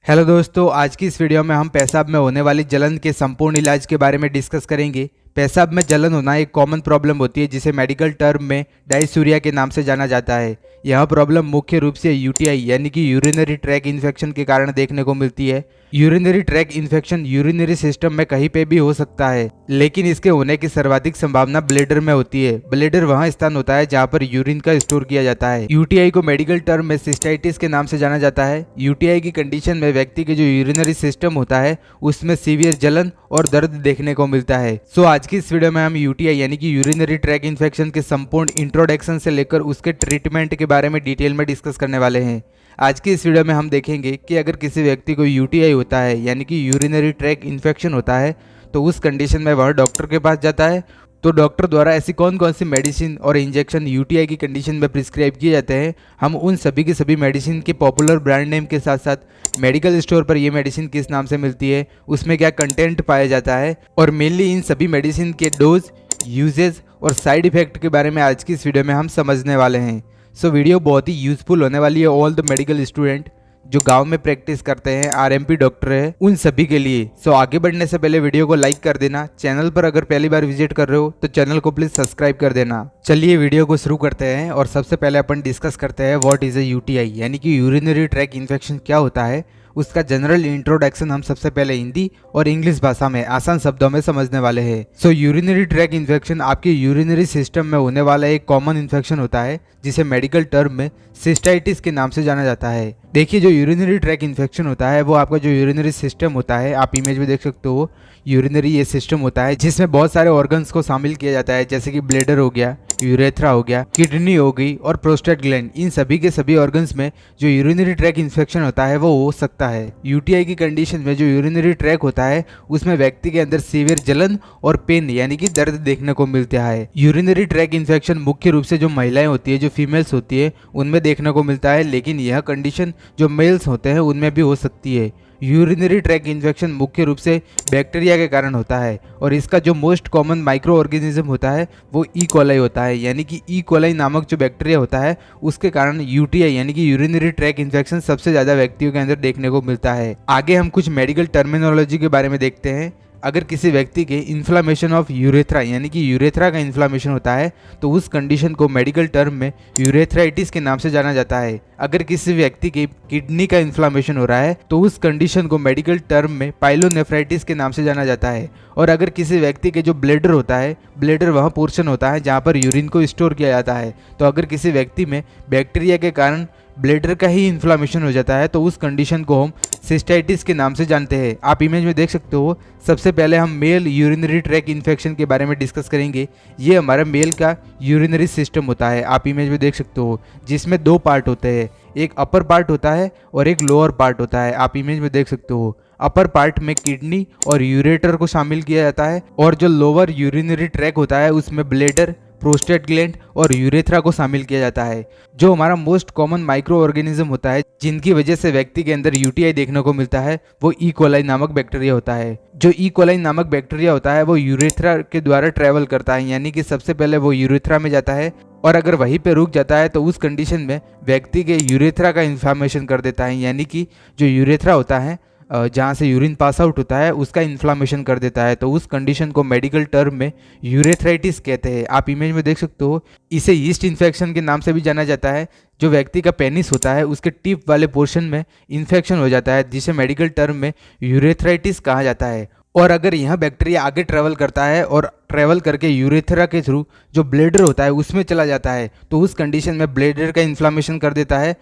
Hello दोस्तों, आज की इस वीडियो में हम पेशाब में होने वाली जलन के संपूर्ण इलाज के बारे में डिस्कस करेंगे। पेशाब में जलन होना एक कॉमन प्रॉब्लम होती है जिसे मेडिकल टर्म में डायसूरिया के नाम से जाना जाता है। यह प्रॉब्लम मुख्य रूप से यूटीआई यानी कि यूरिनरी ट्रैक इन्फेक्शन के कारण देखने को मिलती है। Urinary track infection urinary system में कहीं पे भी हो सकता है, लेकिन इसके होने की सर्वाधिक संभावना ब्लैडर में होती है। ब्लैडर वह स्थान होता है जहां पर यूरिन का स्टोर किया जाता है। यूटीआई को मेडिकल टर्म में सिस्टाइटिस के नाम से जाना जाता है। यूटीआई की कंडीशन में व्यक्ति के जो यूरिनरी सिस्टम होता है उसमें सीवियर जलन और दर्द देखने को मिलता है। सो आज की इस वीडियो में हम यूटीआई यानी कि यूरिनरी ट्रैक इन्फेक्शन के संपूर्ण इंट्रोडक्शन से लेकर उसके ट्रीटमेंट के बारे में डिटेल में डिस्कस करने वाले हैं। आज की इस वीडियो में हम देखेंगे कि अगर किसी व्यक्ति को यूटीआई होता है यानी कि यूरिनरी ट्रैक इन्फेक्शन होता है तो उस कंडीशन में वह डॉक्टर के पास जाता है, तो डॉक्टर द्वारा ऐसी कौन कौन सी मेडिसिन और इंजेक्शन यूटीआई की कंडीशन में प्रिस्क्राइब किए जाते हैं। हम उन सभी की सभी मेडिसिन के पॉपुलर ब्रांड नेम के साथ साथ मेडिकल स्टोर पर ये मेडिसिन किस नाम से मिलती है, उसमें क्या कंटेंट पाया जाता है और मेनली इन सभी मेडिसिन के डोज, यूजेज और साइड इफेक्ट के बारे में आज की इस वीडियो में हम समझने वाले हैं। सो वीडियो बहुत ही यूजफुल होने वाली है ऑल द मेडिकल स्टूडेंट जो गांव में प्रैक्टिस करते हैं, आरएमपी डॉक्टर है, उन सभी के लिए। सो आगे बढ़ने से पहले वीडियो को लाइक कर देना। चैनल पर अगर पहली बार विजिट कर रहे हो तो चैनल को प्लीज सब्सक्राइब कर देना। चलिए वीडियो को शुरू करते हैं और सबसे पहले अपन डिस्कस करते हैं व्हाट इज ए यूटीआई यानी कि यूरिनरी ट्रैक इन्फेक्शन क्या होता है। उसका जनरल इंट्रोडक्शन हम सबसे पहले हिंदी और इंग्लिश भाषा में आसान शब्दों में समझने वाले हैं। सो यूरिनरी ट्रैक इन्फेक्शन आपके यूरिनरी सिस्टम में होने वाला एक कॉमन इन्फेक्शन होता है जिसे मेडिकल टर्म में सिस्टाइटिस के नाम से जाना जाता है। देखिए, जो यूरिनरी ट्रैक इन्फेक्शन होता है वो आपका जो यूरिनरी सिस्टम होता है, आप इमेज में देख सकते हो, यूरिनरी ये सिस्टम होता है जिसमें बहुत सारे ऑर्गन्स को शामिल किया जाता है, जैसे कि ब्लैडर हो गया, यूरेथ्रा हो गया, किडनी हो गई और प्रोस्टेट ग्लैंड। इन सभी के सभी ऑर्गन्स में जो यूरिनरी ट्रैक इन्फेक्शन होता है वो हो सकता है। यूटीआई की कंडीशन में जो यूरिनरी ट्रैक होता है उसमें व्यक्ति के अंदर सीवियर जलन और पेन यानी कि दर्द देखने को मिलता है। यूरिनरी ट्रैक इन्फेक्शन मुख्य रूप से जो महिलाएं होती है, जो फीमेल्स होती है, उनमें देखने को मिलता है, लेकिन यह कंडीशन जो मेल्स होते हैं उनमें भी हो सकती है। यूरिनरी ट्रैक इन्फेक्शन मुख्य रूप से बैक्टीरिया के कारण होता है और इसका जो मोस्ट कॉमन माइक्रो ऑर्गेनिज्म होता है वो ई कोलाई होता है, यानी कि ई कोलाई नामक जो बैक्टीरिया होता है उसके कारण यूटीआई यानी कि यूरिनरी ट्रैक इन्फेक्शन सबसे ज्यादा व्यक्तियों के अंदर देखने को मिलता है। आगे हम कुछ मेडिकल टर्मिनोलॉजी के बारे में देखते हैं। अगर किसी व्यक्ति के इन्फ्लामेशन ऑफ यूरेथ्रा यानी कि यूरेथ्रा का इन्फ्लामेशन होता है तो उस कंडीशन को मेडिकल टर्म में यूरेथ्राइटिस के नाम से जाना जाता है। अगर किसी व्यक्ति के किडनी का इन्फ्लामेशन हो रहा है तो उस कंडीशन को मेडिकल टर्म में पाइलोनेफ्राइटिस के नाम से जाना जाता है। और अगर किसी व्यक्ति के जो ब्लैडर होता है, ब्लैडर वह पोर्शन होता है जहाँ पर यूरिन को स्टोर किया जाता है, तो अगर किसी व्यक्ति में बैक्टीरिया के कारण ब्लैडर का ही इन्फ्लामेशन हो जाता है तो उस कंडीशन को हम सिस्टाइटिस के नाम से जानते हैं। आप इमेज में देख सकते हो। सबसे पहले हम मेल यूरिनरी ट्रैक इन्फेक्शन के बारे में डिस्कस करेंगे। ये हमारा मेल का यूरिनरी सिस्टम होता है, आप इमेज में देख सकते हो, जिसमें दो पार्ट होते हैं, एक अपर पार्ट होता है और एक लोअर पार्ट होता है। आप इमेज में देख सकते हो, अपर पार्ट में किडनी और यूरेटर को शामिल किया जाता है और जो लोअर यूरिनरी ट्रैक होता है उसमें ब्लैडर, प्रोस्टेट ग्लैंड और यूरेथ्रा को शामिल किया जाता है। जो हमारा मोस्ट कॉमन माइक्रो ऑर्गेनिज्म होता है जिनकी वजह से व्यक्ति के अंदर यूटीआई देखने को मिलता है वो ई कोलाई नामक बैक्टीरिया होता है। जो ई कोलाई नामक बैक्टीरिया होता है वो यूरेथ्रा के द्वारा ट्रेवल करता है, यानी कि सबसे पहले वो यूरेथ्रा में जाता है और अगर वहीं पे रुक जाता है तो उस कंडीशन में व्यक्ति के यूरेथ्रा का इन्फ्लामेशन कर देता है, यानी कि जो यूरेथ्रा होता है जहाँ से यूरिन पास आउट होता है उसका इन्फ्लामेशन कर देता है, तो उस कंडीशन को मेडिकल टर्म में यूरेथ्राइटिस कहते हैं। आप इमेज में देख सकते हो। इसे यीस्ट इन्फेक्शन के नाम से भी जाना जाता है। जो व्यक्ति का पेनिस होता है उसके टिप वाले पोर्शन में इन्फेक्शन हो जाता है जिसे मेडिकल टर्म में यूरेथ्राइटिस कहा जाता है। और अगर यह बैक्टीरिया आगे ट्रेवल करता है और ट्रेवल करके यूरेथ्रा के थ्रू जो ब्लैडर होता है उसमें चला जाता है तो उस कंडीशन में ब्लैडर का इन्फ्लामेशन कर देता है।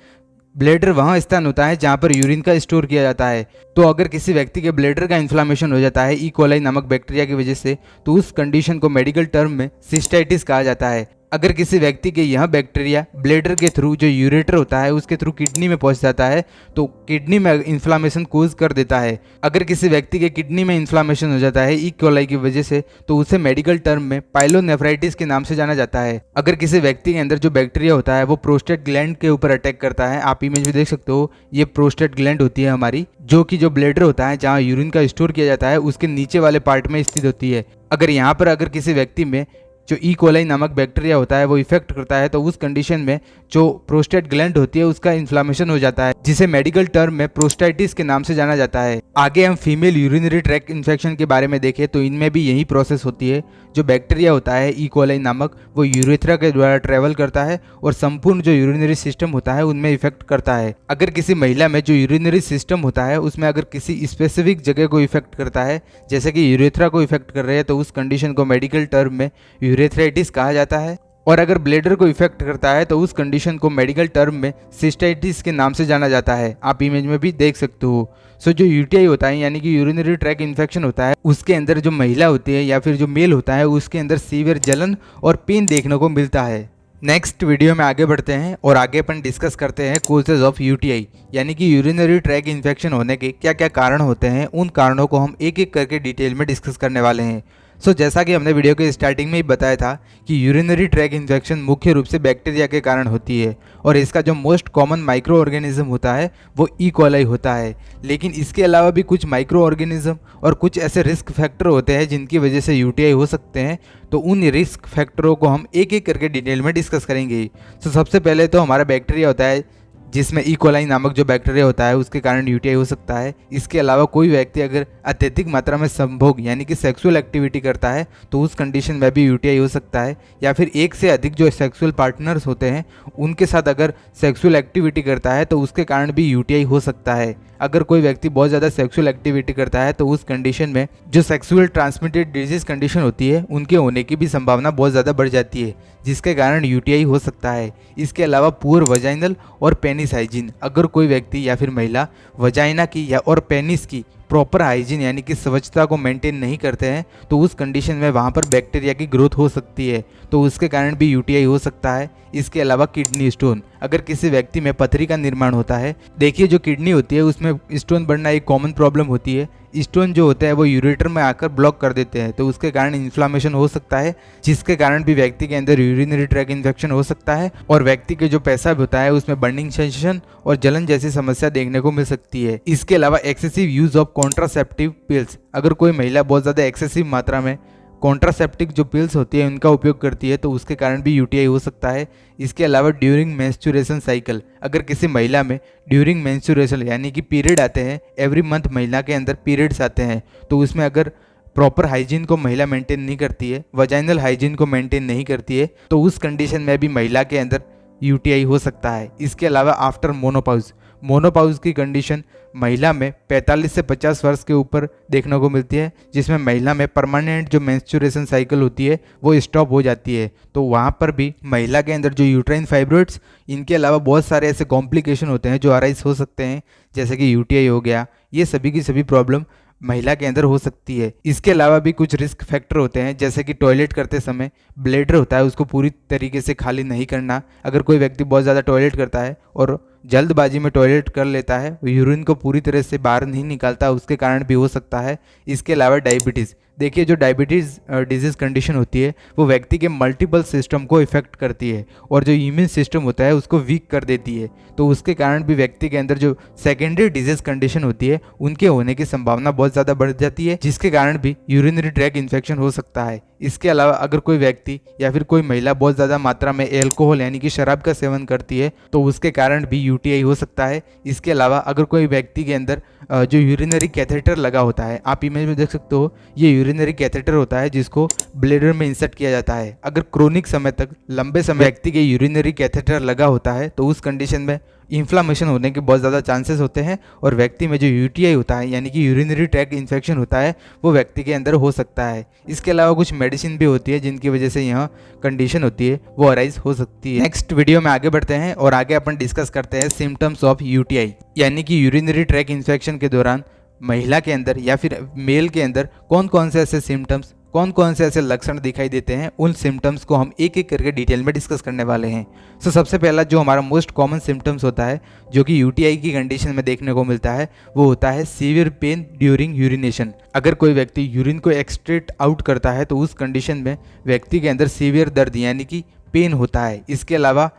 ब्लैडर वहाँ स्थान होता है जहाँ पर यूरिन का स्टोर किया जाता है। तो अगर किसी व्यक्ति के ब्लैडर का इन्फ्लामेशन हो जाता है ई कोलाई नामक बैक्टीरिया की वजह से तो उस कंडीशन को मेडिकल टर्म में सिस्टाइटिस कहा जाता है। अगर किसी व्यक्ति के यह बैक्टीरिया ब्लैडर के थ्रू जो यूरेटर होता है उसके थ्रू किडनी में पहुंच जाता है तो किडनी में इन्फ्लामेशन कोज कर देता है। अगर किसी व्यक्ति के किडनी में इन्फ्लामेशन हो जाता है ई कोलाई की वजह से तो उसे मेडिकल टर्म में पाइलोनेफ्राइटिस के नाम से जाना जाता है। अगर किसी व्यक्ति के अंदर जो बैक्टीरिया होता है वो प्रोस्टेट ग्लैंड के ऊपर अटैक करता है, आप इमेज में देख सकते हो, ये प्रोस्टेट ग्लैंड होती है हमारी, जो कि जो ब्लैडर होता है जहाँ यूरिन का स्टोर किया जाता है उसके नीचे वाले पार्ट में स्थित होती है। अगर यहाँ पर किसी व्यक्ति में जो ई कोलाई नामक बैक्टीरिया होता है वो इफेक्ट करता है, तो उस कंडीशन में जो प्रोस्टेट ग्लैंड होती है उसका इन्फ्लामेशन हो जाता है, जिसे मेडिकल टर्म में प्रोस्टाइटिस के नाम से जाना जाता है। आगे हम फीमेल यूरिनरी ट्रैक्ट इन्फेक्शन के बारे में देखें तो इनमें भी यही प्रोसेस होती है। जो बैक्टीरिया होता है ई कोलाई नामक, वो यूरेथ्रा के द्वारा ट्रेवल करता है और संपूर्ण जो यूरिनरी सिस्टम होता है उनमें इफेक्ट करता है। अगर किसी महिला में जो यूरिनरी सिस्टम होता है उसमें अगर किसी स्पेसिफिक जगह को इफेक्ट करता है, जैसे कि यूरेथ्रा को इफेक्ट कर रहे हैं, तो उस कंडीशन को मेडिकल टर्म में यूरेथ्राइटिस कहा जाता है। और अगर ब्लेडर को इफेक्ट करता है तो उस कंडीशन को मेडिकल टर्म में सिस्टाइटिस के नाम से जाना जाता है। आप इमेज में भी देख सकते हो। सो जो यूटीआई होता है यानी कि यूरिनरी ट्रैक इन्फेक्शन होता है, उसके अंदर जो महिला होती है या फिर जो मेल होता है उसके अंदर सीवियर जलन और पेन देखने को मिलता है। नेक्स्ट वीडियो में आगे बढ़ते हैं और आगे अपन डिस्कस करते हैं कोजेज ऑफ यूटीआई, यानी कि यूरिनरी ट्रैक इन्फेक्शन होने के क्या क्या कारण होते हैं। उन कारणों को हम एक एक करके डिटेल में डिस्कस करने वाले हैं। जैसा कि हमने वीडियो के स्टार्टिंग में ही बताया था कि यूरिनरी ट्रैक इन्फेक्शन मुख्य रूप से बैक्टीरिया के कारण होती है और इसका जो मोस्ट कॉमन माइक्रो ऑर्गेनिज्म होता है वो ई कोलाई होता है। लेकिन इसके अलावा भी कुछ माइक्रो ऑर्गेनिज्म और कुछ ऐसे रिस्क फैक्टर होते हैं जिनकी वजह से यूटीआई हो सकते हैं। तो उन रिस्क फैक्टरों को हम एक एक करके डिटेल में डिस्कस करेंगे। सबसे पहले तो हमारा बैक्टीरिया होता है जिसमें ई कोलाई नामक जो बैक्टीरिया होता है उसके कारण यूटीआई हो सकता है। इसके अलावा कोई व्यक्ति अगर अत्यधिक मात्रा में संभोग यानी कि सेक्सुअल एक्टिविटी करता है तो उस कंडीशन में भी यूटीआई हो सकता है। या फिर एक से अधिक जो सेक्सुअल पार्टनर्स होते हैं उनके साथ अगर सेक्सुअल एक्टिविटी करता है तो उसके कारण भी यूटीआई हो सकता है। अगर कोई व्यक्ति बहुत ज़्यादा सेक्सुअल एक्टिविटी करता है तो उस कंडीशन में जो सेक्सुअल ट्रांसमिटेड डिजीज कंडीशन होती है उनके होने की भी संभावना बहुत ज़्यादा बढ़ जाती है, जिसके कारण यूटीआई हो सकता है। इसके अलावा पुअर वजाइनल और पेनिस हाइजीन, अगर कोई व्यक्ति या फिर महिला वजाइना की या और पेनिस की प्रॉपर हाइजीन यानी कि स्वच्छता को मेंटेन नहीं करते हैं तो उस कंडीशन में वहाँ पर बैक्टीरिया की ग्रोथ हो सकती है, तो उसके कारण भी यूटीआई हो सकता है। इसके अलावा किडनी स्टोन, अगर किसी व्यक्ति में पथरी का निर्माण होता है, देखिए जो किडनी होती है उसमें स्टोन बढ़ना एक कॉमन प्रॉब्लम होती है। स्टोन जो होता है वो यूरेटर में आकर ब्लॉक कर देते हैं, तो उसके कारण इन्फ्लामेशन हो सकता है, जिसके कारण भी व्यक्ति के अंदर यूरिनरी ट्रैक इन्फेक्शन हो सकता है और व्यक्ति के जो पेशाब होता है उसमें बर्निंग सेंसेशन और जलन जैसी समस्या देखने को मिल सकती है। इसके अलावा excessive use of contraceptive pills, अगर कोई महिला बहुत ज़्यादा एक्सेसिव मात्रा में कॉन्ट्रासेप्टिक जो पिल्स होती है उनका उपयोग करती है तो उसके कारण भी यूटीआई हो सकता है। इसके अलावा ड्यूरिंग मेंस्ट्रुएशन साइकिल, अगर किसी महिला में ड्यूरिंग मेंस्ट्रुएशन यानी कि पीरियड आते हैं, एवरी मंथ महिला के अंदर पीरियड्स आते हैं, तो उसमें अगर प्रॉपर हाइजीन को महिला मेंटेन नहीं करती है, वजाइनल हाइजीन को मेंटेन नहीं करती है, तो उस कंडीशन में भी महिला के अंदर यूटीआई हो सकता है। इसके अलावा आफ्टर मोनोपाउज, मोनोपाउज की कंडीशन महिला में 45 से 50 वर्ष के ऊपर देखने को मिलती है, जिसमें महिला में परमानेंट जो मेंस्ट्रुएशन साइकिल होती है वो स्टॉप हो जाती है, तो वहाँ पर भी महिला के अंदर जो यूट्राइन फाइब्रॉइड्स, इनके अलावा बहुत सारे ऐसे कॉम्प्लिकेशन होते हैं जो अराइज हो सकते हैं, जैसे कि यूटीआई हो गया। ये सभी की सभी प्रॉब्लम महिला के अंदर हो सकती है। इसके अलावा भी कुछ रिस्क फैक्टर होते हैं, जैसे कि टॉयलेट करते समय ब्लैडर होता है उसको पूरी तरीके से खाली नहीं करना। अगर कोई व्यक्ति बहुत ज़्यादा टॉयलेट करता है और जल्दबाजी में टॉयलेट कर लेता है, यूरिन को पूरी तरह से बाहर नहीं निकालता, उसके कारण भी हो सकता है। इसके अलावा डायबिटीज़, देखिए जो डायबिटीज़ डिजीज़ कंडीशन होती है वो व्यक्ति के मल्टीपल सिस्टम को इफेक्ट करती है और जो इम्यून सिस्टम होता है उसको वीक कर देती है, तो उसके कारण भी व्यक्ति के अंदर जो सेकेंडरी डिजीज़ कंडीशन होती है उनके होने की संभावना बहुत ज़्यादा बढ़ जाती है, जिसके कारण भी यूरिनरी ट्रैक इन्फेक्शन हो सकता है। इसके अलावा अगर कोई व्यक्ति या फिर कोई महिला बहुत ज़्यादा मात्रा में एल्कोहल यानी कि शराब का सेवन करती है तो उसके कारण भी यूटीआई हो सकता है। इसके अलावा अगर कोई व्यक्ति के अंदर जो यूरिनरी कैथेटर लगा होता है, आप इमेज में देख सकते हो, ये यूरिनरी कैथेटर होता है जिसको ब्लेडर में इंसर्ट किया जाता है। अगर क्रोनिक समय तक लंबे समय व्यक्ति के यूरिनरी कैथेटर लगा होता है तो उस कंडीशन में इन्फ्लामेशन होने के बहुत ज़्यादा चांसेस होते हैं और व्यक्ति में जो यूटीआई होता है यानी कि यूरिनरी ट्रैक इन्फेक्शन होता है वो व्यक्ति के अंदर हो सकता है। इसके अलावा कुछ मेडिसिन भी होती है जिनकी वजह से यह कंडीशन होती है वो अराइज हो सकती है। नेक्स्ट वीडियो में आगे बढ़ते हैं और आगे अपन डिस्कस करते हैं सिम्टम्स ऑफ यूटीआई, यानी कि यूरिनरी ट्रैक इन्फेक्शन के दौरान महिला के अंदर या फिर मेल के अंदर कौन कौन से ऐसे सिम्टम्स, कौन कौन से ऐसे लक्षण दिखाई देते हैं, उन सिम्टम्स को हम एक एक करके डिटेल में डिस्कस करने वाले हैं। सबसे पहला जो हमारा मोस्ट कॉमन सिम्टम्स होता है जो कि यूटीआई की कंडीशन में देखने को मिलता है वो होता है सीवियर पेन ड्यूरिंग यूरिनेशन। अगर कोई व्यक्ति यूरिन को एक्सट्रेट आउट करता है तो उस कंडीशन में व्यक्ति के अंदर सीवियर दर्द यानी कि पेन होता है। इसके अलावा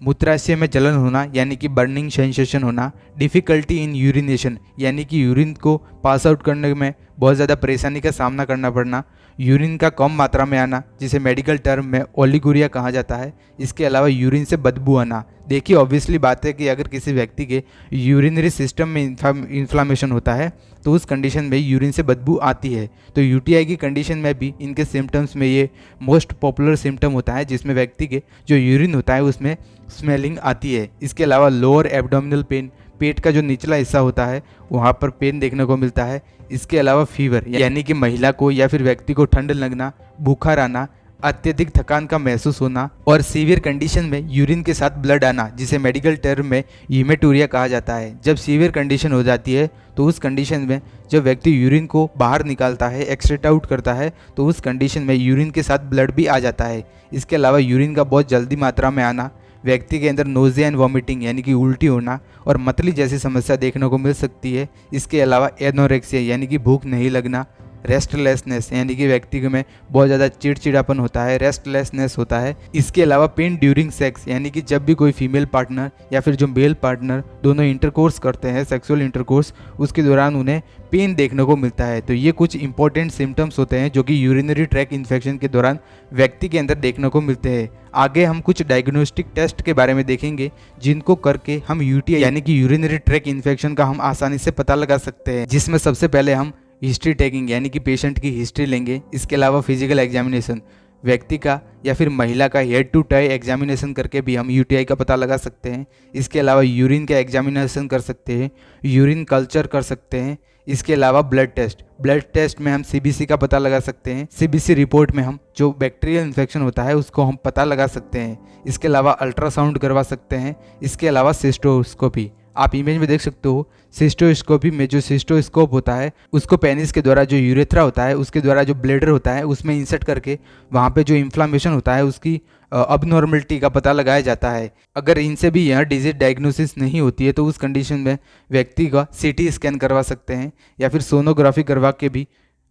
मूत्राशय में जलन होना यानी कि बर्निंग सेंसेशन होना, डिफ़िकल्टी इन यूरिनेशन यानी कि यूरिन को पास आउट करने में बहुत ज़्यादा परेशानी का सामना करना पड़ना, यूरिन का कम मात्रा में आना जिसे मेडिकल टर्म में ओलिगोरिया कहा जाता है, इसके अलावा यूरिन से बदबू आना। देखिए ऑब्वियसली बात है कि अगर किसी व्यक्ति के यूरिनरी सिस्टम में इन्फ्लामेशन होता है तो उस कंडीशन में यूरिन से बदबू आती है। तो यूटीआई की कंडीशन में भी इनके सिम्टम्स में ये मोस्ट पॉपुलर सिम्टम होता है जिसमें व्यक्ति के जो यूरिन होता है उसमें स्मेलिंग आती है। इसके अलावा लोअर एब्डोमिनल पेन, पेट का जो निचला हिस्सा होता है वहाँ पर पेन देखने को मिलता है। इसके अलावा फीवर यानी कि महिला को या फिर व्यक्ति को ठंड लगना, बुखार आना, अत्यधिक थकान का महसूस होना और सीवियर कंडीशन में यूरिन के साथ ब्लड आना जिसे मेडिकल टर्म में हीमेटूरिया कहा जाता है। जब सीवियर कंडीशन हो जाती है तो उस कंडीशन में जब व्यक्ति यूरिन को बाहर निकालता है, एक्सक्रीट आउट करता है, तो उस कंडीशन में यूरिन के साथ ब्लड भी आ जाता है। इसके अलावा यूरिन का बहुत जल्दी मात्रा में आना, व्यक्ति के अंदर नोजिया एंड वॉमिटिंग यानी कि उल्टी होना और मतली जैसी समस्या देखने को मिल सकती है। इसके अलावा एनोरेक्सिया यानी कि भूख नहीं लगना, रेस्टलेसनेस यानी कि व्यक्ति में बहुत ज़्यादा चिड़चिड़ापन होता है, रेस्टलेसनेस होता है। इसके अलावा पेन ड्यूरिंग सेक्स यानी कि जब भी कोई फीमेल पार्टनर या फिर जो मेल पार्टनर दोनों इंटरकोर्स करते हैं, सेक्सुअल इंटरकोर्स, उसके दौरान उन्हें पेन देखने को मिलता है। तो ये कुछ इंपॉर्टेंट सिम्टम्स होते हैं जो कि यूरिनरी ट्रैक इन्फेक्शन के दौरान व्यक्ति के अंदर देखने को मिलते हैं। आगे हम कुछ डायग्नोस्टिक टेस्ट के बारे में देखेंगे जिनको करके हम यूटीआई यानी कि यूरिनरी ट्रैक इन्फेक्शन का हम आसानी से पता लगा सकते हैं, जिसमें सबसे पहले हम हिस्ट्री टेकिंग यानी कि पेशेंट की हिस्ट्री लेंगे। इसके अलावा फिजिकल एग्जामिनेशन, व्यक्ति का या फिर महिला का हेड टू टाई एग्जामिनेशन करके भी हम यूटीआई का पता लगा सकते हैं। इसके अलावा यूरिन का एग्जामिनेशन कर सकते हैं, यूरिन कल्चर कर सकते हैं। इसके अलावा ब्लड टेस्ट में हम सीबीसी का पता लगा सकते हैं। सीबीसी रिपोर्ट में हम जो बैक्टीरियल इन्फेक्शन होता है उसको हम पता लगा सकते हैं। इसके अलावा अल्ट्रासाउंड करवा सकते हैं। इसके अलावा सिस्टोस्कोपी, आप इमेज में देख सकते हो, सिस्टोस्कोपी में जो सिस्टोस्कोप होता है उसको पेनिस के द्वारा जो यूरेथ्रा होता है उसके द्वारा जो ब्लेडर होता है उसमें इंसर्ट करके वहाँ पे जो इन्फ्लामेशन होता है उसकी अबनॉर्मलिटी का पता लगाया जाता है। अगर इनसे भी यह डिजीज डायग्नोसिस नहीं होती है तो उस कंडीशन में व्यक्ति का सीटी स्कैन करवा सकते हैं या फिर सोनोग्राफी करवा के भी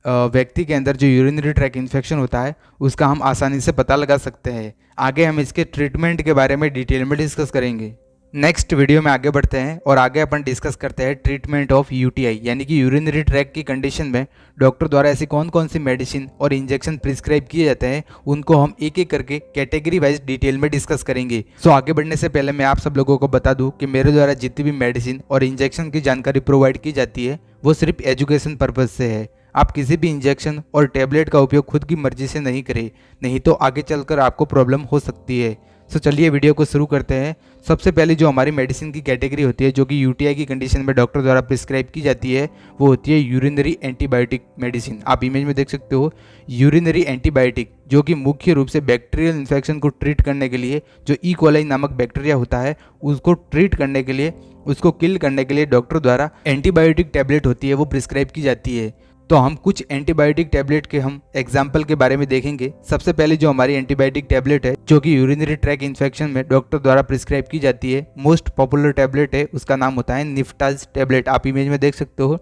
व्यक्ति के अंदर जो यूरिनरी ट्रैक इन्फेक्शन होता है उसका हम आसानी से पता लगा सकते हैं। आगे हम इसके ट्रीटमेंट के बारे में डिटेल में डिस्कस करेंगे। नेक्स्ट वीडियो में आगे बढ़ते हैं और आगे अपन डिस्कस करते हैं ट्रीटमेंट ऑफ यूटीआई यानी कि यूरिनरी ट्रैक की कंडीशन में डॉक्टर द्वारा ऐसी कौन कौन सी मेडिसिन और इंजेक्शन प्रिस्क्राइब किए जाते हैं, उनको हम एक एक करके कैटेगरी वाइज डिटेल में डिस्कस करेंगे। सो आगे बढ़ने से पहले मैं आप सब लोगों को बता दूं कि मेरे द्वारा जितनी भी मेडिसिन और इंजेक्शन की जानकारी प्रोवाइड की जाती है वो सिर्फ एजुकेशन पर्पज से है। आप किसी भी इंजेक्शन और टैबलेट का उपयोग खुद की मर्जी से नहीं करें, नहीं तो आगे चलकर आपको प्रॉब्लम हो सकती है। सो चलिए वीडियो को शुरू करते हैं। सबसे पहले जो हमारी मेडिसिन की कैटेगरी होती है जो कि यूटीआई की कंडीशन में डॉक्टर द्वारा प्रिस्क्राइब की जाती है वो होती है यूरिनरी एंटीबायोटिक मेडिसिन। आप इमेज में देख सकते हो, यूरिनरी एंटीबायोटिक जो कि मुख्य रूप से बैक्टीरियल इन्फेक्शन को ट्रीट करने के लिए जो ई कोलाई नामक बैक्टीरिया होता है उसको ट्रीट करने के लिए, उसको किल करने के लिए डॉक्टर द्वारा एंटीबायोटिक टैबलेट होती है वो प्रिस्क्राइब की जाती है। तो हम कुछ एंटीबायोटिक टैबलेट के हम एग्जाम्पल के बारे में देखेंगे। सबसे पहले जो हमारी एंटीबायोटिक टैबलेट है जो कि यूरिनरी ट्रैक इन्फेक्शन में डॉक्टर द्वारा प्रिस्क्राइब की जाती है, मोस्ट पॉपुलर टैबलेट है, उसका नाम होता है निफ्टाज टैबलेट। आप इमेज में देख सकते हो,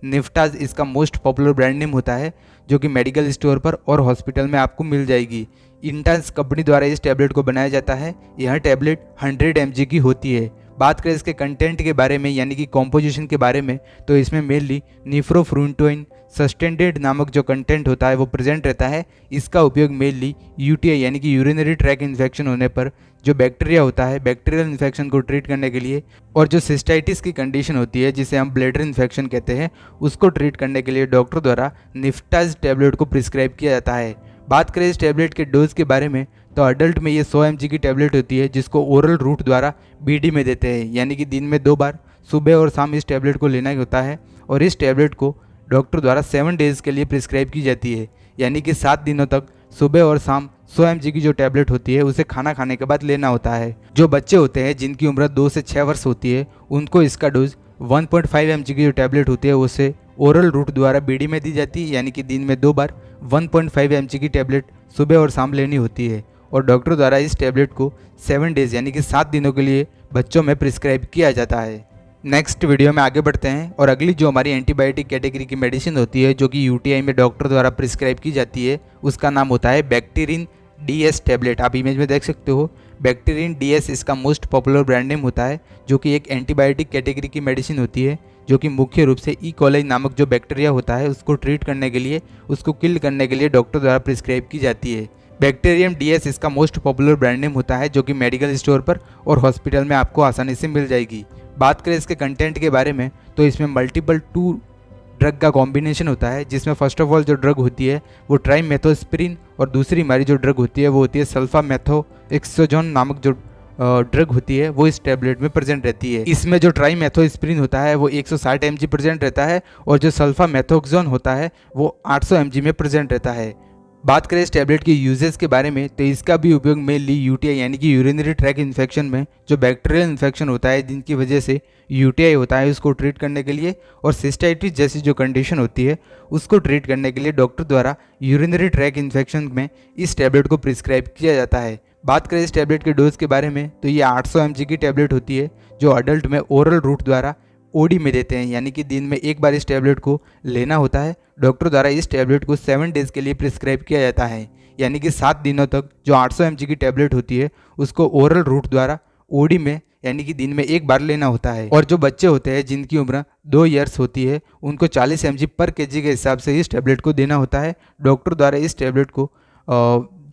निफ्टाज इसका मोस्ट पॉपुलर ब्रांड नेम होता है जो कि मेडिकल स्टोर पर और हॉस्पिटल में आपको मिल जाएगी। इंटास कंपनी द्वारा इस टैबलेट को बनाया जाता है। यह टैबलेट 100 mg की होती है। बात करें इसके कंटेंट के बारे में यानी कि कॉम्पोजिशन के बारे में तो इसमें मेनली निफ्रोफ्रुंटोइन सस्टेंडेड नामक जो कंटेंट होता है वो प्रेजेंट रहता है। इसका उपयोग मेनली यूटीआई यानी कि यूरिनरी ट्रैक इन्फेक्शन होने पर जो बैक्टीरिया होता है, बैक्टीरियल इन्फेक्शन को ट्रीट करने के लिए, और जो सिस्टाइटिस की कंडीशन होती है जिसे हम ब्लैडर इन्फेक्शन कहते हैं उसको ट्रीट करने के लिए डॉक्टर द्वारा निफ्टाज टैबलेट को प्रिस्क्राइब किया जाता है। बात करें इस टैबलेट के डोज के बारे में तो अडल्ट में ये 100 mg की टैबलेट होती है जिसको ओरल रूट द्वारा बीडी में देते हैं, यानी कि दिन में 2 बार सुबह और शाम इस टैबलेट को लेना ही होता है। और इस टैबलेट को डॉक्टर द्वारा 7 डेज़ के लिए प्रिस्क्राइब की जाती है, यानी कि 7 दिनों तक सुबह और शाम 100 mg की जो टैबलेट होती है उसे खाना खाने के बाद लेना होता है। जो बच्चे होते हैं जिनकी उम्र 2 से 6 वर्ष होती है उनको इसका डोज 1.5 mg की जो टैबलेट होती है उसे ओरल रूट द्वारा बीडी में दी जाती है, यानी कि दिन में 2 बार 1.5 mg की टैबलेट सुबह और शाम लेनी होती है। और डॉक्टर द्वारा इस टैबलेट को 7 डेज़ यानी कि 7 दिनों के लिए बच्चों में प्रिस्क्राइब किया जाता है। नेक्स्ट वीडियो में आगे बढ़ते हैं और अगली जो हमारी एंटीबायोटिक कैटेगरी की मेडिसिन होती है जो कि यूटीआई में डॉक्टर द्वारा प्रिस्क्राइब की जाती है उसका नाम होता है बैक्टीरिन DS टैबलेट। आप इमेज में देख सकते हो, बैक्टीरिन DS इसका मोस्ट पॉपुलर ब्रांड नेम होता है जो कि एक एंटीबायोटिक कैटेगरी की मेडिसिन होती है जो कि मुख्य रूप से ई कोलाई नामक जो बैक्टीरिया होता है उसको ट्रीट करने के लिए, उसको किल करने के लिए डॉक्टर द्वारा प्रिस्क्राइब की जाती है। बैक्टीरियम DS इसका मोस्ट पॉपुलर ब्रांड नेम होता है, जो कि मेडिकल स्टोर पर और हॉस्पिटल में आपको आसानी से मिल जाएगी। बात करें इसके कंटेंट के बारे में तो इसमें मल्टीपल 2 ड्रग का कॉम्बिनेशन होता है, जिसमें फर्स्ट ऑफ ऑल जो ड्रग होती है वो ट्राइमेथोस्पिरिन और दूसरी हमारी जो ड्रग होती है वो होती है सल्फामेथोएक्सोजोन नामक जो ड्रग होती है वो इस टैबलेट में प्रेजेंट रहती है। इसमें जो ट्राइमेथोस्पिरिन होता है वो 160 mg प्रेजेंट रहता है और जो सल्फामेथोएक्सोजोन होता है वो 800 mg में प्रेजेंट रहता है। बात करें इस टैबलेट के यूजेस के बारे में तो इसका भी उपयोग मेनली यूटीआई यानी कि यूरिनरी ट्रैक इन्फेक्शन में जो बैक्टीरियल इन्फेक्शन होता है जिनकी वजह से यूटीआई होता है उसको ट्रीट करने के लिए, और सिस्टाइटिस जैसी जो कंडीशन होती है उसको ट्रीट करने के लिए डॉक्टर द्वारा यूरिनरी ट्रैक इन्फेक्शन में इस टैबलेट को प्रिस्क्राइब किया जाता है। बात करें इस टैबलेट के डोज के बारे में तो ये 800 mg की टैबलेट होती है जो अडल्ट में ओरल रूट द्वारा ओडी में देते हैं, यानी कि दिन में एक बार इस टैबलेट को लेना होता है। डॉक्टर द्वारा इस टैबलेट को 7 डेज़ के लिए प्रिस्क्राइब किया जाता है, यानी कि 7 दिनों तक जो 800 mg की टैबलेट होती है उसको ओरल रूट द्वारा ओडी में यानी कि दिन में एक बार लेना होता है। और जो बच्चे होते हैं जिनकी उम्र 2 ईयर्स होती है उनको 40 mg पर kg के हिसाब से इस टैबलेट को देना होता है। डॉक्टर द्वारा इस टैबलेट को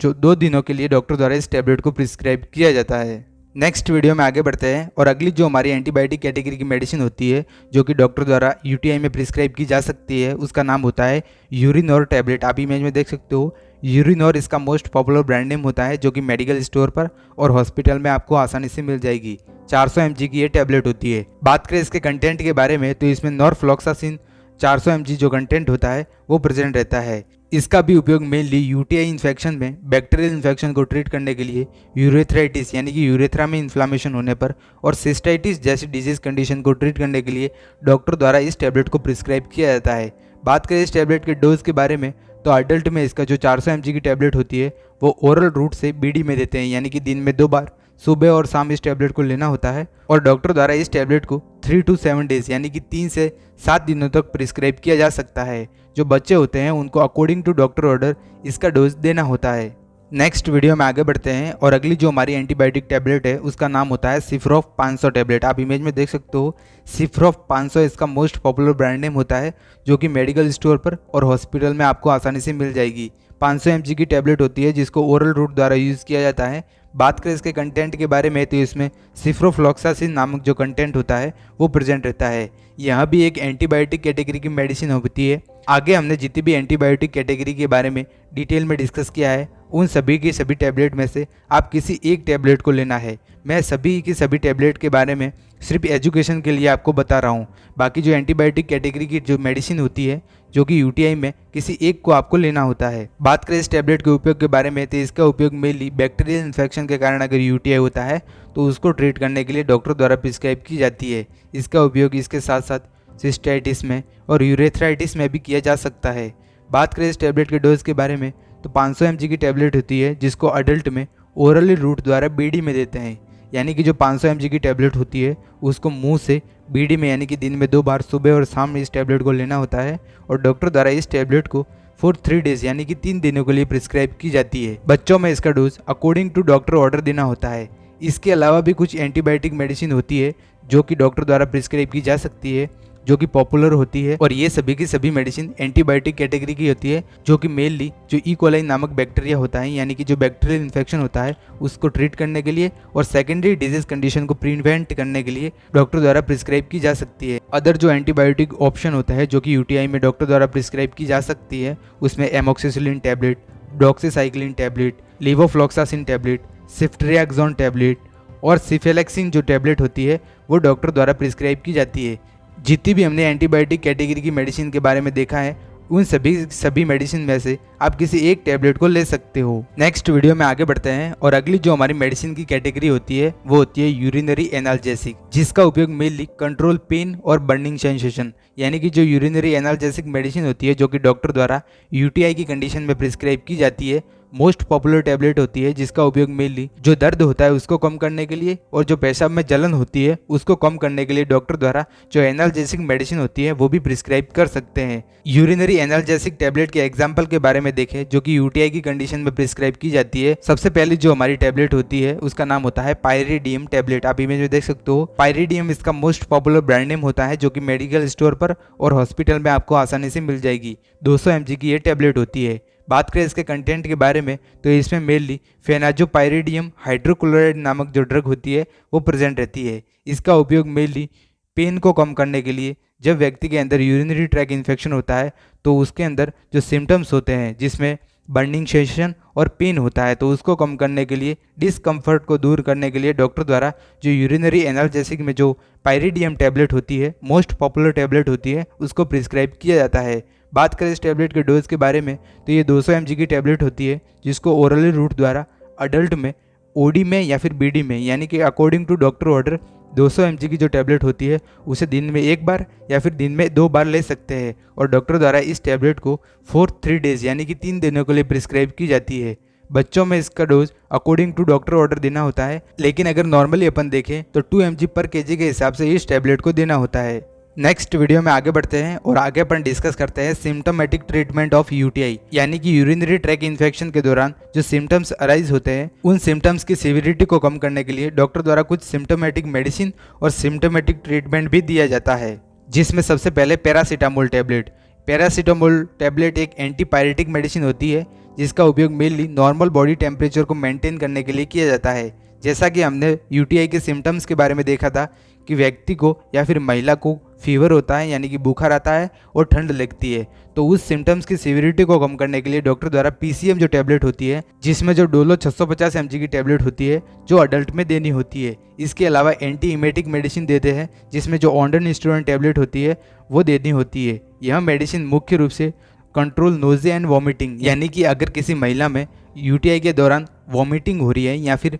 जो 2 दिनों के लिए डॉक्टर द्वारा इस टैबलेट को प्रिस्क्राइब किया जाता है। नेक्स्ट वीडियो में आगे बढ़ते हैं और अगली जो हमारी एंटीबायोटिक कैटेगरी की मेडिसिन होती है जो कि डॉक्टर द्वारा यूटीआई में प्रिस्क्राइब की जा सकती है उसका नाम होता है यूरिनोर टैबलेट। आप इमेज में देख सकते हो यूरिनोर इसका मोस्ट पॉपुलर ब्रांड नेम होता है जो कि मेडिकल स्टोर पर और हॉस्पिटल में आपको आसानी से मिल जाएगी। 400 mg की ये टैबलेट होती है। बात करें इसके कंटेंट के बारे में तो इसमें नॉरफ्लॉक्सासिन 400 mg जो कंटेंट होता है वो प्रेजेंट रहता है। इसका भी उपयोग मेनली यूटीआई इन्फेक्शन में बैक्टीरियल इन्फेक्शन को ट्रीट करने के लिए, यूरेथ्राइटिस यानी कि यूरेथ्रा में इन्फ्लामेशन होने पर और सिस्टाइटिस जैसी डिजीज कंडीशन को ट्रीट करने के लिए डॉक्टर द्वारा इस टैबलेट को प्रिस्क्राइब किया जाता है। बात करें इस टैबलेट के डोज के बारे में तो अडल्ट में इसका जो 400 mg की टैबलेट होती है वो ओरल रूट से बीडी में देते हैं, यानी कि दिन में 2 बार सुबह और शाम इस टैबलेट को लेना होता है। और डॉक्टर द्वारा इस टैबलेट को 3 to 7 डेज यानी कि 3 से 7 दिनों तक प्रिस्क्राइब किया जा सकता है। जो बच्चे होते हैं उनको अकॉर्डिंग टू डॉक्टर ऑर्डर इसका डोज देना होता है। नेक्स्ट वीडियो में आगे बढ़ते हैं और अगली जो हमारी एंटीबायोटिक टैबलेट है उसका नाम होता है सिफ्रोफ 500 टैबलेट। आप इमेज में देख सकते हो सिफ्रोफ 500 इसका मोस्ट पॉपुलर ब्रांड नेम होता है जो कि मेडिकल स्टोर पर और हॉस्पिटल में आपको आसानी से मिल जाएगी। 500 mg की टैबलेट होती है जिसको ओरल रूट द्वारा यूज़ किया जाता है। बात करें इसके कंटेंट के बारे में तो इसमें सिफ्रोफ्लॉक्सासिन नामक जो कंटेंट होता है वो प्रेजेंट रहता है। यह भी एक एंटीबायोटिक कैटेगरी की मेडिसिन होती है। आगे हमने जितनी भी एंटीबायोटिक कैटेगरी के बारे में डिटेल में डिस्कस किया है उन सभी की सभी टैबलेट में से आप किसी एक टैबलेट को लेना है। मैं सभी की सभी टैबलेट के बारे में सिर्फ एजुकेशन के लिए आपको बता रहा हूँ। बाकी जो एंटीबायोटिक कैटेगरी की जो मेडिसिन होती है जो कि यूटीआई में किसी एक को आपको लेना होता है। बात करें इस टैबलेट के उपयोग के बारे में तो इसका उपयोग मेनली बैक्टीरियल इन्फेक्शन के कारण अगर यूटीआई होता है तो उसको ट्रीट करने के लिए डॉक्टर द्वारा प्रिस्क्राइब की जाती है। इसका उपयोग इसके साथ साथ सिस्टाइटिस में और यूरेथ्राइटिस में भी किया जा सकता है। बात करें इस टैबलेट के डोज के बारे में तो 500 mg की टैबलेट होती है जिसको अडल्ट में ओरली रूट द्वारा बीडी में देते हैं, यानी कि जो 500 mg की टैबलेट होती है उसको मुंह से बीडी में यानी कि दिन में 2 बार सुबह और शाम में इस टैबलेट को लेना होता है। और डॉक्टर द्वारा इस टैबलेट को फॉर 3 डेज यानी कि 3 दिनों के लिए प्रिस्क्राइब की जाती है। बच्चों में इसका dose according to doctor order देना होता है। इसके अलावा भी कुछ एंटीबायोटिक मेडिसिन होती है जो कि डॉक्टर द्वारा प्रिस्क्राइब की जा सकती है जो कि पॉपुलर होती है। और ये सभी की सभी मेडिसिन एंटीबायोटिक कैटेगरी की होती है जो कि मेनली जो ई कोलाई नामक बैक्टीरिया होता है यानी कि जो बैक्टीरियल इन्फेक्शन होता है उसको ट्रीट करने के लिए और सेकेंडरी डिजीज कंडीशन को प्रिवेंट करने के लिए डॉक्टर द्वारा प्रिस्क्राइब की जा सकती है। अदर जो एंटीबायोटिक ऑप्शन होता है जो कि यूटीआई में डॉक्टर द्वारा प्रिस्क्राइब की जा सकती है उसमें amoxicillin tablet, doxycycline tablet, levofloxacin tablet, ceftriaxone tablet और सिफेलेक्सिन जो टैबलेट होती है वो डॉक्टर द्वारा प्रिस्क्राइब की जाती है। जितनी भी हमने एंटीबायोटिक कैटेगरी की मेडिसिन के बारे में देखा है उन सभी मेडिसिन में से आप किसी एक टैबलेट को ले सकते हो। नेक्स्ट वीडियो में आगे बढ़ते हैं और अगली जो हमारी मेडिसिन की कैटेगरी होती है वो होती है यूरिनरी एनाल्जेसिक, जिसका उपयोग मेनली कंट्रोल पेन और बर्निंग सेंसेशन यानी कि जो यूरिनरी एनाल्जेसिक मेडिसिन होती है जो कि डॉक्टर द्वारा यूटीआई की कंडीशन में प्रिस्क्राइब की जाती है मोस्ट पॉपुलर टैबलेट होती है जिसका उपयोग मेनली जो दर्द होता है उसको कम करने के लिए और जो पेशाब में जलन होती है उसको कम करने के लिए डॉक्टर द्वारा जो एनाल्जेसिक मेडिसिन होती है वो भी प्रिस्क्राइब कर सकते हैं। यूरिनरी एनाल्जेसिक टैबलेट के एग्जाम्पल के बारे में देखें जो कि यूटीआई की कंडीशन में प्रिस्क्राइब की जाती है। सबसे पहले जो हमारी टैबलेट होती है उसका नाम होता है पायरिडियम टैबलेट। आप इमेज में देख सकते हो पायरिडियम इसका मोस्ट पॉपुलर ब्रांड नेम होता है जो कि मेडिकल स्टोर पर और हॉस्पिटल में आपको आसानी से मिल जाएगी। 200 mg की ये टैबलेट होती है। बात करें इसके कंटेंट के बारे में तो इसमें मेनली फेनाजोपायरिडियम हाइड्रोक्लोराइड नामक जो ड्रग होती है वो प्रेजेंट रहती है। इसका उपयोग मेनली पेन को कम करने के लिए, जब व्यक्ति के अंदर यूरिनरी ट्रैक इन्फेक्शन होता है तो उसके अंदर जो सिम्टम्स होते हैं जिसमें बर्निंग सेंसेशन और पेन होता है तो उसको कम करने के लिए, डिस्कम्फर्ट को दूर करने के लिए डॉक्टर द्वारा जो यूरिनरी एनाल्जेसिक में जो पायरिडियम टैबलेट होती है, मोस्ट पॉपुलर टैबलेट होती है, उसको प्रिस्क्राइब किया जाता है। बात करें इस टैबलेट के डोज के बारे में तो ये 200 mg की टैबलेट होती है जिसको ओरली रूट द्वारा अडल्ट में, ओडी में या फिर बीडी में, यानी कि according to doctor order 200 mg की जो टैबलेट होती है उसे दिन में एक बार या फिर दिन में 2 बार ले सकते हैं और डॉक्टर द्वारा इस टैबलेट को फॉर 3 डेज यानी कि 3 दिनों के लिए प्रिस्क्राइब की जाती है। बच्चों में इसका dose according to doctor order देना होता है, लेकिन अगर नॉर्मली अपन देखें तो 2 mg पर kg के हिसाब से इस टैबलेट को देना होता है। नेक्स्ट वीडियो में आगे बढ़ते हैं और आगे अपन डिस्कस करते हैं सिम्टोमेटिक ट्रीटमेंट ऑफ यूटीआई, यानी कि यूरिनरी ट्रैक इन्फेक्शन के दौरान जो सिम्टम्स अराइज होते हैं उन सिम्टम्स की सीवियरिटी को कम करने के लिए डॉक्टर द्वारा कुछ सिम्टोमेटिक मेडिसिन और सिम्टोमेटिक ट्रीटमेंट भी दिया जाता है, जिसमें सबसे पहले पैरासीटामोल टैबलेट। पैरासीटामोल टैबलेट एक एंटीपायरेटिक मेडिसिन होती है जिसका उपयोग मेनली नॉर्मल बॉडी टेम्परेचर को मेंटेन करने के लिए किया जाता है। जैसा कि हमने यूटीआई के सिम्टम्स के बारे में देखा था कि व्यक्ति को या फिर महिला को फीवर होता है यानी कि बुखार आता है और ठंड लगती है, तो उस सिम्टम्स की सीवियरिटी को कम करने के लिए डॉक्टर द्वारा पीसीएम जो टैबलेट होती है, जिसमें जो डोलो 650 mg की टैबलेट होती है जो अडल्ट में देनी होती है। इसके अलावा एंटी इमेटिक मेडिसिन देते हैं जिसमें जो ऑन्डन स्टोरेंट टैबलेट होती है वो देनी होती है। यह मेडिसिन मुख्य रूप से कंट्रोल नोजिया एंड वॉमिटिंग, यानी कि अगर किसी महिला में यूटीआई के दौरान वॉमिटिंग हो रही है या फिर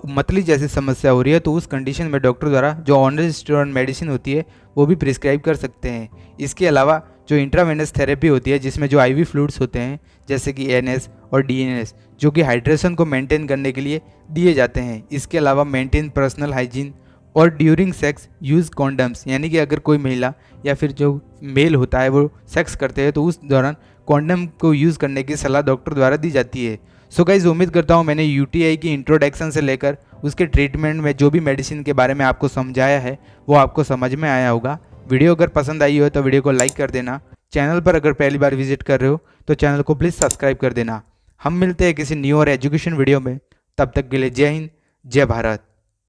मतली जैसी समस्या हो रही है तो उस कंडीशन में डॉक्टर द्वारा जो ऑनर स्टेरॉइड मेडिसिन होती है वो भी प्रिस्क्राइब कर सकते हैं। इसके अलावा जो इंट्रावेनस थेरेपी होती है जिसमें जो आईवी फ्लूइड्स होते हैं जैसे कि एनएस और डीएनएस जो कि हाइड्रेशन को मेंटेन करने के लिए दिए जाते हैं। इसके अलावा मेंटेन पर्सनल हाइजीन और ड्यूरिंग सेक्स यूज़ कॉन्डम्स, यानी कि अगर कोई महिला या फिर जो मेल होता है वो सेक्स करते हैं तो उस दौरान कॉन्डम को यूज़ करने की सलाह डॉक्टर द्वारा दी जाती है। सो गाइस, उम्मीद करता हूँ मैंने यूटीआई की इंट्रोडक्शन से लेकर उसके ट्रीटमेंट में जो भी मेडिसिन के बारे में आपको समझाया है वो आपको समझ में आया होगा। वीडियो अगर पसंद आई हो तो वीडियो को लाइक कर देना। चैनल पर अगर पहली बार विजिट कर रहे हो तो चैनल को प्लीज़ सब्सक्राइब कर देना। हम मिलते हैं किसी न्यू और एजुकेशन वीडियो में, तब तक के लिए जय हिंद, जय भारत।